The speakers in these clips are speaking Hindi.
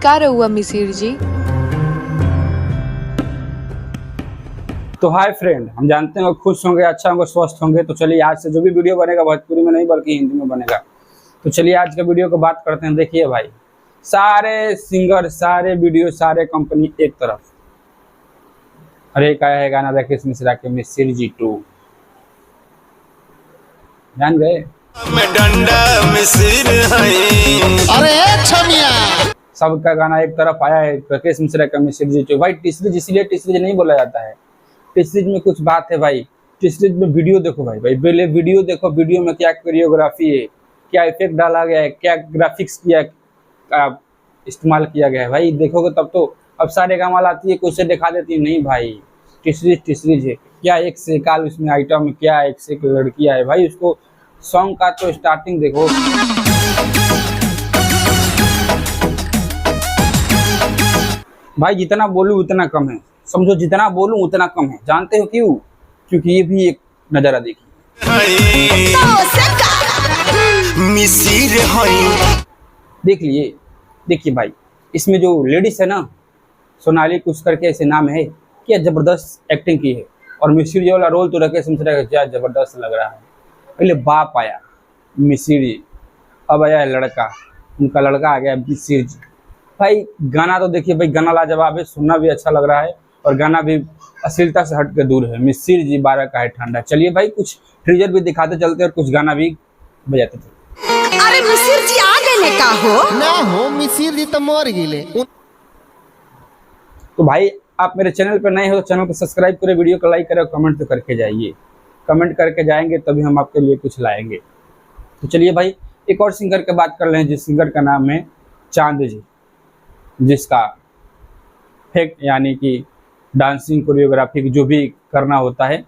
का रहुआ मिसिर जी। तो हाय फ्रेंड, हम जानते हैं खुश होंगे, अच्छा होंगे, स्वस्थ होंगे। तो चलिए आज से जो भी वीडियो बनेगा भोजपुरी में नहीं बल्कि हिंदी में बनेगा। तो चलिए आज का वीडियो को बात करते हैं। देखिए भाई, सारे सिंगर, सारे वीडियो, सारे कंपनी एक तरफ। अरे क्या है गाना राकेश मिश्रा के मिसिर जी 2, जान गए? सबका गाना एक तरफ आया है, राकेश मिश्रा का मिसिर जी 2। भाई टीसीरीज इसलिए टीसीरीज नहीं बोला जाता है, टीसीरीज में कुछ बात है भाई। टीसीरीज में वीडियो देखो भाई, पहले वीडियो देखो, वीडियो में क्या कोरियोग्राफी है, क्या इफेक्ट डाला गया है, क्या ग्राफिक्स किया इस्तेमाल किया गया है भाई, देखोगे तब तो। अब सारे गामा आती है, कुछ से दिखा देती है, नहीं भाई टीसीरीज है। क्या एक से एक उसमें आइटम, क्या एक से एक लड़कियां है भाई। उसको सॉन्ग का तो स्टार्टिंग देखो, भाई जितना बोलूं उतना कम है, समझो जितना बोलूं उतना कम है। जानते हो क्यों? क्योंकि ये भी एक नजारा देखिए। देख लिए, देखिए भाई, इसमें जो लेडीज है ना, सोनाली कुछ करके ऐसे नाम है, क्या जबरदस्त एक्टिंग की है। और मिसिर जी वाला रोल तो राकेश मिश्रा का क्या जबरदस्त लग रहा है। पहले बाप आया मिसिर जी, अब आया लड़का, उनका लड़का आ गया मिसिर जी। भाई गाना तो देखिए भाई, गाना लाजवाब है, सुनना भी अच्छा लग रहा है और गाना भी अश्लीलता से हट के दूर है। मिसिर जी 12 का है ठंडा। चलिए भाई कुछ ट्रीजर भी दिखाते चलते और कुछ गाना भी बजाते चलते। अरे मिसिर जी आ गए का हो ना हो, मिसिर जी तो मर गिले। तो भाई आप मेरे चैनल पर नए हो तो चैनल को सब्सक्राइब करें, वीडियो को लाइक करें और कमेंट तो करके जाइए। कमेंट करके जाएंगे तभी हम आपके लिए कुछ लाएंगे। तो चलिए भाई एक और सिंगर की बात कर रहे हैं, जिस सिंगर का नाम है चांद जी, जिसका फेक यानी कि डांसिंग कोरियोग्राफी जो भी करना होता है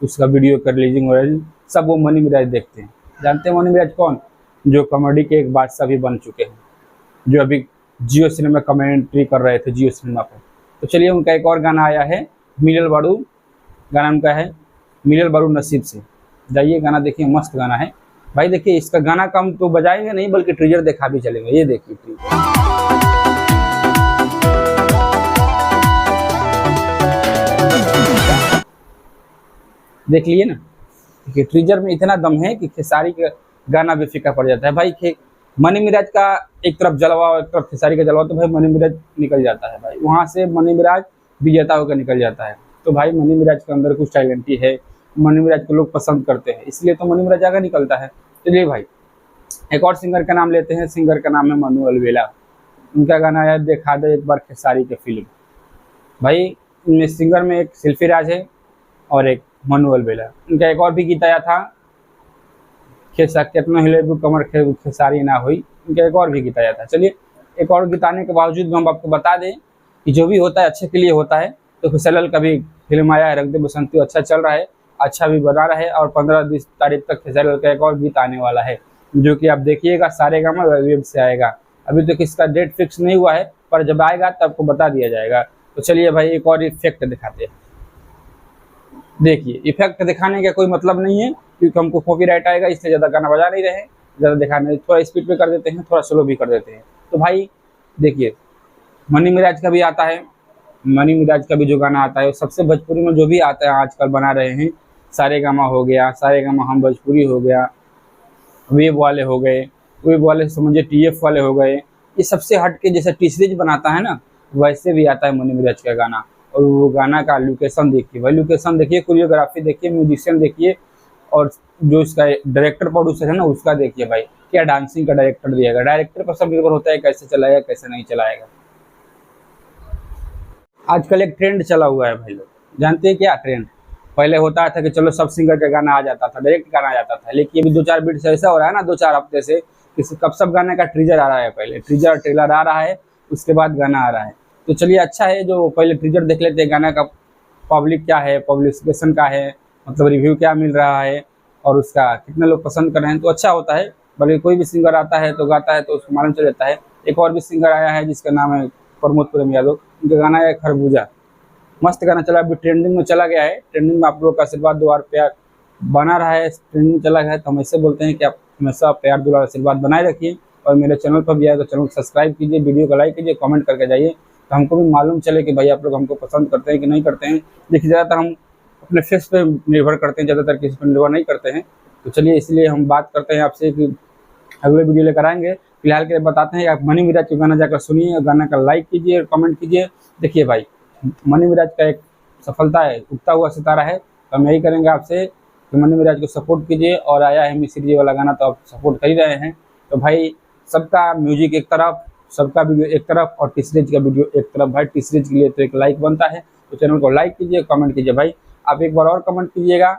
उसका वीडियो का रिलीजिंग हो रहा है, सब वो मनी मिराज देखते हैं। जानते हैं मनी मिराज कौन? जो कॉमेडी के एक बादशाह भी बन चुके हैं, जो अभी जियो सिनेमा कमेंट्री कर रहे थे जियो सिनेमा पर। तो चलिए उनका एक और गाना आया है, मिलल बारू, गाना उनका है मिलल बारू नसीब से। जाइए गाना देखिए, मस्त गाना है भाई। देखिए इसका गाना कम तो बजाएंगे नहीं बल्कि ट्रीजर देखा भी चलेंगे। ये देखिए देख लिए ना, देखिए ट्रीजर में इतना दम है कि खेसारी का गाना भी फीका पड़ जाता है भाई। मनी मिराज का एक तरफ जलवा और एक तरफ खेसारी का जलवा, तो भाई मनी मिराज निकल जाता है भाई, वहाँ से मनी मिराज विजेता होकर निकल जाता है। तो भाई मनी मिराज के अंदर कुछ टैलेंटी है, मनी मिराज को लोग पसंद करते हैं, इसलिए तो मनी मिराज आगे निकलता है। चलिए भाई एक और सिंगर का नाम लेते हैं, सिंगर का नाम है मनु अलवेला। उनका गाना आया देखा दे एक बार खेसारी के फिल्म। भाई इनमें सिंगर में एक शिल्पी राज है और एक मनु अलवेला। उनका एक और भी गीत आया था, कितना हिले कमर खेसारी ना हुई, उनका एक और भी गीत आया था। चलिए एक और गीत आने के बावजूद भी हम आपको बता दें कि जो भी होता है अच्छे के लिए होता है। तो खुशलाल का भी फिल्म आया है रंग दे बसंती, अच्छा चल रहा है, अच्छा भी बना रहा है। और 15-20 तारीख तक खुशलाल का एक और गीत आने वाला है, जो कि आप देखिएगा सारेगामा वेब से आएगा। अभी तक इसका डेट फिक्स नहीं हुआ है, पर जब आएगा तब आपको बता दिया जाएगा। तो चलिए भाई एक और इफेक्ट दिखाते हैं। देखिए इफेक्ट दिखाने का कोई मतलब नहीं है क्योंकि हमको कॉपीराइट आएगा, इसलिए ज़्यादा गाना बजा नहीं रहे, ज़्यादा दिखाने, थोड़ा स्पीड पे कर देते हैं, थोड़ा स्लो भी कर देते हैं। तो भाई देखिए मनी मिराज का भी आता है, मनी मिराज का भी जो गाना आता है सबसे भोजपुरी में जो भी आता है आजकल बना रहे हैं, सारेगामा हो गया, सारेगामा हम भोजपुरी हो गया, वेब वाले हो गए, वेब वाले समझिए TF वाले हो गए, ये सबसे हट के जैसे टीसीरीज बनाता है ना वैसे भी आता है मनी मिराज का गाना। और वो गाना का लोकेशन देखिए भाई, लोकेशन देखिए, कोरियोग्राफी देखिए, म्यूजिशियन देखिए, और जो इसका डायरेक्टर प्रोड्यूसर है ना उसका देखिए भाई, क्या डांसिंग का डायरेक्टर दिएगा। डायरेक्टर पर सब निर्भर होता है कैसे चलाएगा कैसे नहीं चलाएगा। आजकल एक ट्रेंड चला हुआ है भाई, लोग जानते हैं क्या ट्रेंड? पहले होता था कि चलो सब सिंगर का गाना आ जाता था, डायरेक्ट गाना आ जाता था, लेकिन अभी 2-4 बीट से ऐसा हो रहा है ना, 2-4 हफ्ते से किसी कब सब गाने का ट्रीजर आ रहा है। पहले ट्रीजर ट्रेलर आ रहा है, उसके बाद गाना आ रहा है। तो चलिए अच्छा है जो पहले ट्रीजर देख लेते हैं, गाना का पब्लिक क्या है, पब्लिकेशन का है, मतलब रिव्यू क्या मिल रहा है और उसका कितने लोग पसंद कर रहे हैं, तो अच्छा होता है। बल्कि कोई भी सिंगर आता है तो गाता है तो उसको मालूम चल जाता है। एक और भी सिंगर आया है जिसका नाम है प्रमोद प्रेम यादव, उनका गाना है खरबूजा, मस्त गाना चला, अभी ट्रेंडिंग में चला गया है। ट्रेंडिंग में आप लोग का आशीर्वाद दुआर प्यार बना रहा है, ट्रेंडिंग चला गया है। तो हम ऐसे बोलते हैं कि आप हमेशा प्यार दुलार आशीर्वाद बनाए रखिए और मेरे चैनल पर भी आए तो चैनल को सब्सक्राइब कीजिए, वीडियो को लाइक कीजिए, कमेंट करके जाइए, तो हमको भी मालूम चले कि भाई आप लोग हमको पसंद करते हैं कि नहीं करते हैं। देखिए ज़्यादातर हम अपने फेस पे निर्भर करते हैं, ज़्यादातर किसी पर निर्भर नहीं करते हैं। तो चलिए इसलिए हम बात करते हैं आपसे कि अगले वीडियो लेकर आएंगे। फिलहाल के लिए बताते हैं, आप मनी मिराज के गाना जाकर सुनिए और गाना का लाइक कीजिए और कमेंट कीजिए। देखिए भाई, मनी मिराज का एक सफलता है, उगता हुआ सितारा है, तो हम यही करेंगे आपसे कि मनी मिराज को सपोर्ट कीजिए। और आया है मिसिर जी वाला गाना, तो आप सपोर्ट कर ही रहे हैं। तो भाई सबका म्यूजिक एक तरफ, सबका वीडियो एक तरफ और टीसरेज का वीडियो एक तरफ। भाई टीसरेज के लिए तो एक लाइक बनता है, तो चैनल को लाइक कीजिए, कमेंट कीजिए। भाई आप एक बार और कमेंट कीजिएगा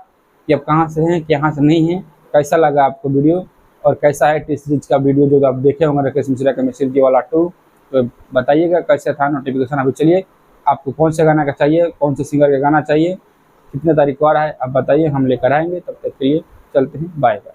कि आप कहाँ से हैं, कहाँ से नहीं हैं, कैसा लगा आपको वीडियो और कैसा है टीसरेज का वीडियो जो आप देखे होंगे राकेश मिश्रा का मिसिर जी वाला 2। तो बताइएगा कैसे था नोटिफिकेशन। अभी चलिए आपको कौन से गाना का चाहिए, कौन से सिंगर का गाना चाहिए, कितने तारीख को आ रहा है आप बताइए, हम लेकर आएंगे। तब तक के लिए चलते हैं, बाय बाय।